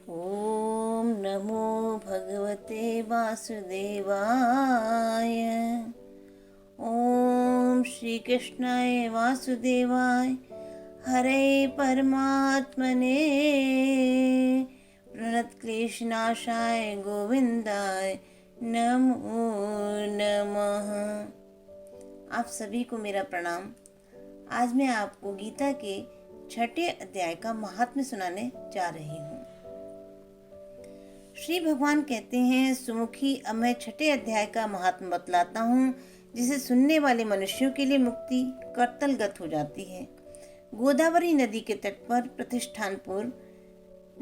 ॐ नमो भगवते वासुदेवाय। ॐ श्रीकृष्णाय वासुदेवाय हरे परमात्मने प्रणतक्लेशनाशाय गोविंदाय नमो नमः। आप सभी को मेरा प्रणाम। आज मैं आपको गीता के 6ठे अध्याय का महात्म्य सुनाने जा रही हूँ। श्री भगवान कहते हैं, सुमुखी, अब मैं 6ठे अध्याय का महात्म्य बतलाता हूँ, जिसे सुनने वाले मनुष्यों के लिए मुक्ति करतलगत हो जाती है। गोदावरी नदी के तट पर प्रतिष्ठानपुर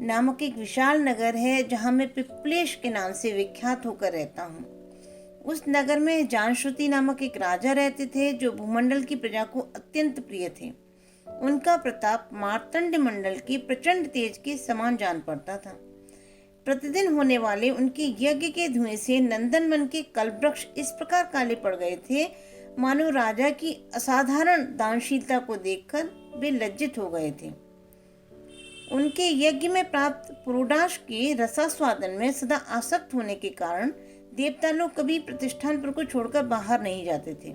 नामक एक विशाल नगर है, जहाँ मैं पिप्लेश के नाम से विख्यात होकर रहता हूँ। उस नगर में जानश्रुति नामक एक राजा रहते थे, जो भूमंडल की प्रजा को अत्यंत प्रिय थे। उनका प्रताप मार्तंड मंडल की प्रचंड तेज के समान जान पड़ता था। प्रतिदिन होने वाले उनके यज्ञ के धुएं से नंदनवन के कल्पवृक्ष इस प्रकार काले पड़ गए थे, मानो राजा की असाधारण दानशीलता को देखकर वे लज्जित हो गए थे। उनके यज्ञ में प्राप्त पुरोडाश के रसास्वादन में सदा आसक्त होने के कारण देवता लोग कभी प्रतिष्ठानपुर को छोड़कर बाहर नहीं जाते थे।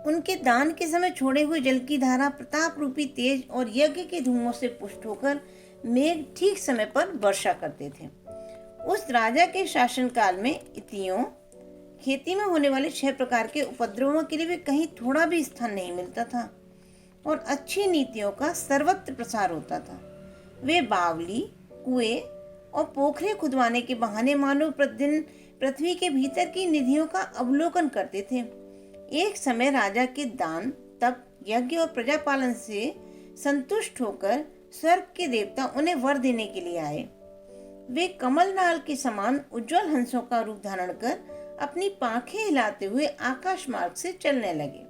उनके दान के समय छोड़े हुए जल की धारा प्रताप रूपी तेज और यज्ञ के धुओं से पुष्ट होकर मेघ ठीक समय पर वर्षा करते थे। उस राजा के शासनकाल में इतियों खेती में होने वाले 6 प्रकार के उपद्रवों के लिए भी कहीं थोड़ा भी स्थान नहीं मिलता था और अच्छी नीतियों का सर्वत्र प्रसार होता था। वे बावली, कुएं और पोखरे खुदवाने के बहाने मानो प्रतिदिन पृथ्वी के भीतर की निधियों का अवलोकन करते थे। एक समय राजा के दान, तप, यज्ञ और प्रजापालन से संतुष्ट होकर स्वर्ग के देवता उन्हें वर देने के लिए आए। वे कमलनाल के समान उज्जवल हंसों का रूप धारण कर अपनी पांखें हिलाते हुए आकाश मार्ग से चलने लगे।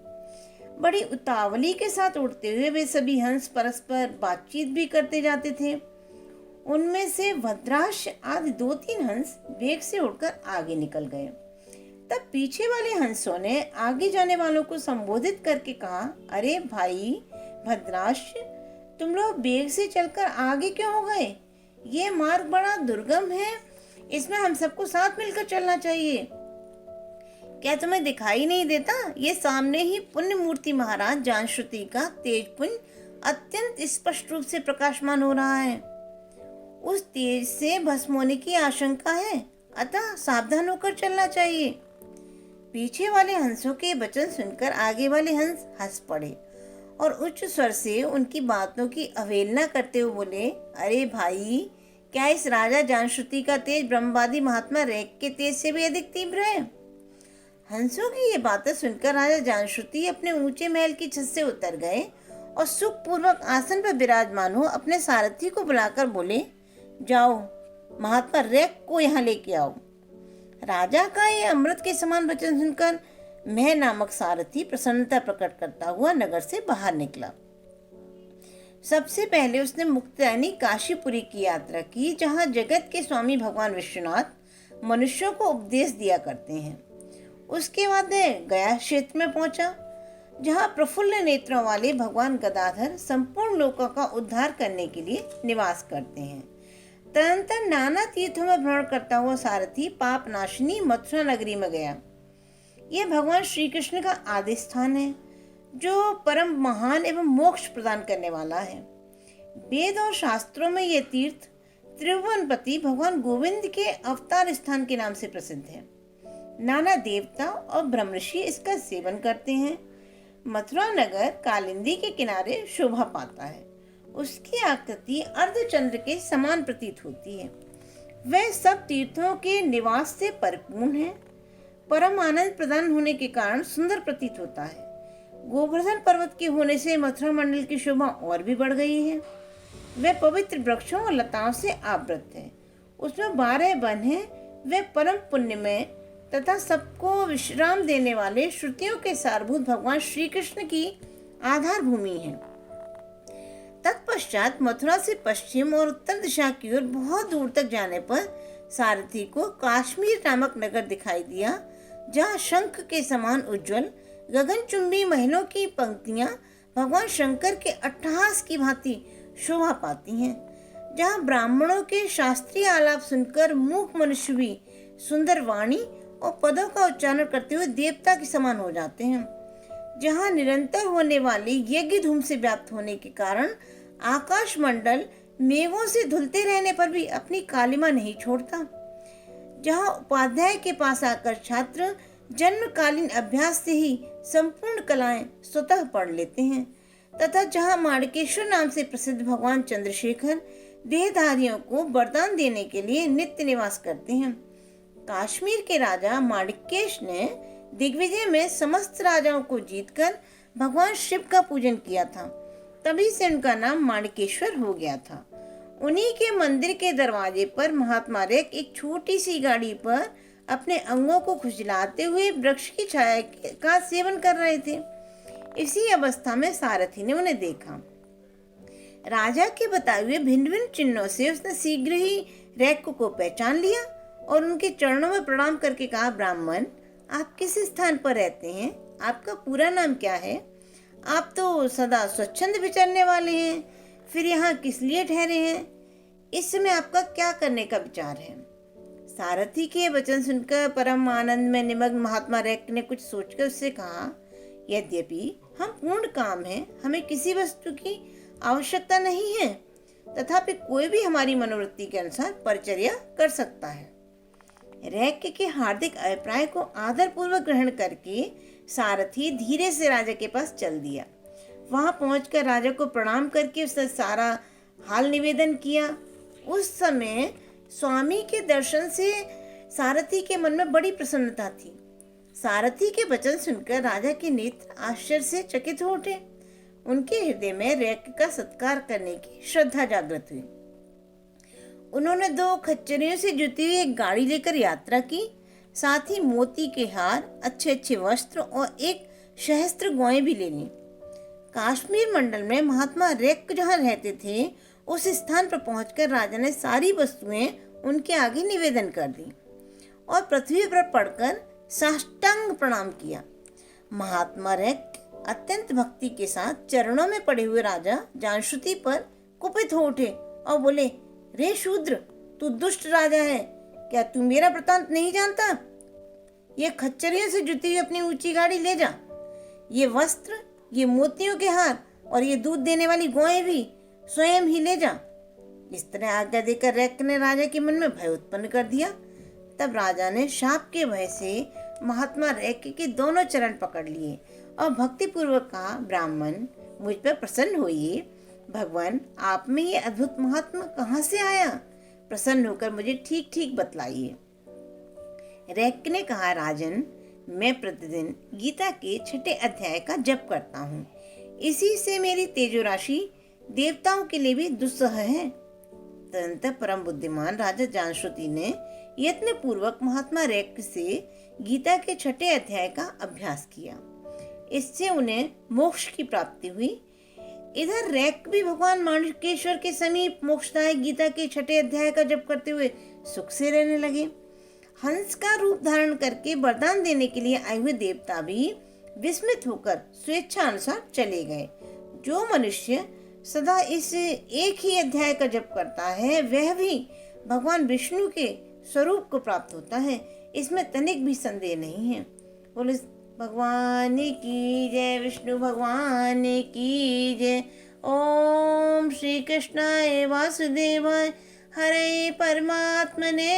बड़ी उतावली के साथ उड़ते हुए वे सभी हंस परस्पर बातचीत भी करते जाते थे। उनमें से भद्राश आदि 2-3 हंस वेग से उड़कर आगे निकल गए। तब पीछे वाले हंसों ने आगे जाने वालों को संबोधित करके कहा, अरे भाई भद्राश, तुम लोग बेग से चलकर आगे क्यों हो गए? ये मार्ग बड़ा दुर्गम है, इसमें हम सबको साथ मिलकर चलना चाहिए। क्या तुम्हें दिखाई नहीं देता? ये सामने ही पुण्य मूर्ति महाराज जानश्रुति का तेजपुंज अत्यंत स्पष्ट रूप से प्रकाशमान हो रहा है। उस तेज से भस्म होने की आशंका है, अतः सावधान होकर चलना चाहिए। पीछे वाले हंसों के वचन सुनकर आगे वाले हंस हंस पड़े और उच्च स्वर से उनकी बातों की अवहेलना करते हुए बोले, अरे भाई, क्या इस राजा जानश्रुति का तेज ब्रह्मवादी महात्मा रेख के तेज से भी अधिक तीव्र है? हंसों की ये बातें सुनकर राजा जानश्रुति अपने ऊंचे महल की छत से उतर गए और सुखपूर्वक आसन पर विराजमान हो अपने सारथी को बुलाकर बोले, जाओ, महात्मा रेख को यहाँ लेके आओ। राजा का ये अमृत के समान वचन सुनकर मैं नामक सारथी प्रसन्नता प्रकट करता हुआ नगर से बाहर निकला। सबसे पहले उसने मुक्तायनी काशीपुरी की यात्रा की, जहाँ जगत के स्वामी भगवान विश्वनाथ मनुष्यों को उपदेश दिया करते हैं। उसके बाद वह गया क्षेत्र में पहुंचा, जहाँ प्रफुल्ल नेत्रों वाले भगवान गदाधर संपूर्ण लोकों का उद्धार करने के लिए निवास करते हैं। तदनंतर नाना तीर्थों में भ्रमण करता हुआ सारथी पाप नाशिनी मथुरा नगरी में गया। यह भगवान श्री कृष्ण का आदि स्थान है, जो परम महान एवं मोक्ष प्रदान करने वाला है। वेद और शास्त्रों में यह तीर्थ त्रिभुवनपति भगवान गोविंद के अवतार स्थान के नाम से प्रसिद्ध है। नाना देवता और ब्रह्मर्षि इसका सेवन करते हैं। मथुरा नगर कालिंदी के किनारे शोभा पाता है। उसकी आकृति अर्धचंद्र के समान प्रतीत होती है। वह सब तीर्थों के निवास से परिपूर्ण है। परम आनंद प्रदान होने के कारण सुंदर प्रतीत होता है। गोवर्धन पर्वत के होने से मथुरा मंडल की शोभा और भी बढ़ गई है। वह पवित्र वृक्षों और लताओं से आवृत है। उसमें 12 वन हैं। वह परम पुण्यमय तथा सबको विश्राम देने वाले श्रुतियों के सारभूत भगवान श्री कृष्ण की आधार भूमि है। तत्पश्चात मथुरा से पश्चिम और उत्तर दिशा की ओर बहुत दूर तक जाने पर सारथी को काश्मीर नामक नगर दिखाई दिया, जहाँ शंख के समान उज्जवल गगनचुंबी महलों की पंक्तियां भगवान शंकर के अट्टहास की भांति शोभा पाती हैं। जहाँ ब्राह्मणों के शास्त्रीय आलाप सुनकर मूक मनुष्य भी सुंदर वाणी और पदों का उच्चारण करते हुए देवता के समान हो जाते हैं, जहाँ निरंतर होने वाली यज्ञ धूम से व्याप्त होने के कारण आकाश मंडल मेघों से धुलते रहने पर भी अपनी कालिमा नहीं छोड़ता, जहाँ उपाध्याय के पास आकर छात्र जन्मकालीन अभ्यास से ही संपूर्ण कलाएं स्वतः पढ़ लेते हैं, तथा जहाँ माणिकेश्वर नाम से प्रसिद्ध भगवान चंद्रशेखर देहधारियों को वरदान देने के लिए नित्य निवास करते हैं। काश्मीर के राजा माणिकेश ने दिग्विजय में समस्त राजाओं को जीतकर भगवान शिव का पूजन किया था, तभी से उनका नाम माणिकेश्वर हो गया था। उन्हीं के मंदिर के दरवाजे पर महात्मा रेक एक छोटी सी गाड़ी पर अपने अंगों को खुजलाते हुए वृक्ष की छाया का सेवन कर रहे थे। इसी अवस्था में सारथी ने उन्हें देखा। राजा के बताए हुए भिन्न भिन्न चिन्हों से उसने शीघ्र ही रैक को पहचान लिया और उनके चरणों में प्रणाम करके कहा, ब्राह्मण, आप किस स्थान पर रहते हैं? आपका पूरा नाम क्या है? आप तो सदा स्वच्छंद विचरने वाले हैं, फिर यहाँ किस लिए ठहरे हैं? इस समय आपका क्या करने का विचार है? सारथी के वचन सुनकर परम आनंद में निमग्न महात्मा रैक ने कुछ सोचकर उससे कहा, यद्यपि हम पूर्ण काम हैं, हमें किसी वस्तु की आवश्यकता नहीं है, तथापि कोई भी हमारी मनोवृत्ति के अनुसार परिचर्या कर सकता है। रैक के हार्दिक अभिप्राय को आदर पूर्वक ग्रहण करके सारथी धीरे से राजा के पास चल दिया। वहां पहुंचकर राजा को प्रणाम करके उसने सारा हाल निवेदन किया। उस समय स्वामी के दर्शन से सारथी के मन में बड़ी प्रसन्नता थी। सारथी के वचन सुनकर राजा के नेत्र आश्चर्य से चकित हो उठे। उनके हृदय में रैक का सत्कार करने की श्रद्धा जागृत हुई। उन्होंने 2 खच्चरों से जुटी हुई एक गाड़ी लेकर यात्रा की, साथ ही मोती के हार, अच्छे अच्छे वस्त्र और एक सहस्त्र गौएं भी ले ली। काश्मीर मंडल में महात्मा रैक जहाँ रहते थे, उस स्थान पर पहुंचकर राजा ने सारी वस्तुएं उनके आगे निवेदन कर दी और पृथ्वी पर पड़कर साष्टांग प्रणाम किया। महात्मा रैक अत्यंत भक्ति के साथ चरणों में पड़े हुए राजा जानश्रुति पर कुपित हो उठे और बोले, रे शूद्र, तू दुष्ट राजा है, क्या तू मेरा वृतांत नहीं जानता? ये खच्चरियों से जुटी हुई अपनी ऊंची गाड़ी ले जा, ये वस्त्र, ये मोतियों के हार और ये दूध देने वाली गौएं भी स्वयं ही ले जा। इस तरह आज्ञा देकर रैक ने राजा के मन में भय उत्पन्न कर दिया। तब राजा ने शाप के भय से महात्मा रैक के दोनों चरण पकड़ लिए और भक्ति पूर्वक कहा, ब्राह्मण, मुझ पर प्रसन्न होइए। भगवान, आप में ये अद्भुत महात्मा कहाँ से आया? प्रसन्न होकर मुझे ठीक ठीक बतलाइए। रैक ने कहा, राजन, मैं प्रतिदिन गीता के 6ठे अध्याय का जप करता हूँ। इसी से मेरी तेजो राशि देवताओं के लिए भी दुस्सह है। तदंतर परम बुद्धिमान राजा जानश्रुति ने यत्न पूर्वक महात्मा रैक से गीता के 6ठे अध्याय का अभ्यास किया। इससे उन्हें मोक्ष की प्राप्ति हुई। इधर रैक भी भगवान माणिकेश्वर के समीप मोक्षदायक गीता के 6ठे अध्याय का जप करते हुए सुख से रहने लगे। हंस का रूप धारण करके वरदान देने के लिए आए हुए देवता भी विस्मित होकर स्वेच्छा अनुसार चले गए। जो मनुष्य सदा इस एक ही अध्याय का जप करता है, वह भी भगवान विष्णु के स्वरूप को प्राप्त होता है, इसमें तनिक भी संदेह नहीं है। बोले भगवान की जय, विष्णु भगवान की जय। ओम श्री कृष्णाय वासुदेवाय हरे परमात्मने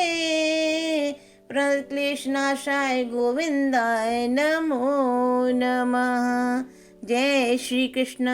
प्रक्लेशनाशाय गोविंदाय नमो नमः। जय श्री कृष्ण।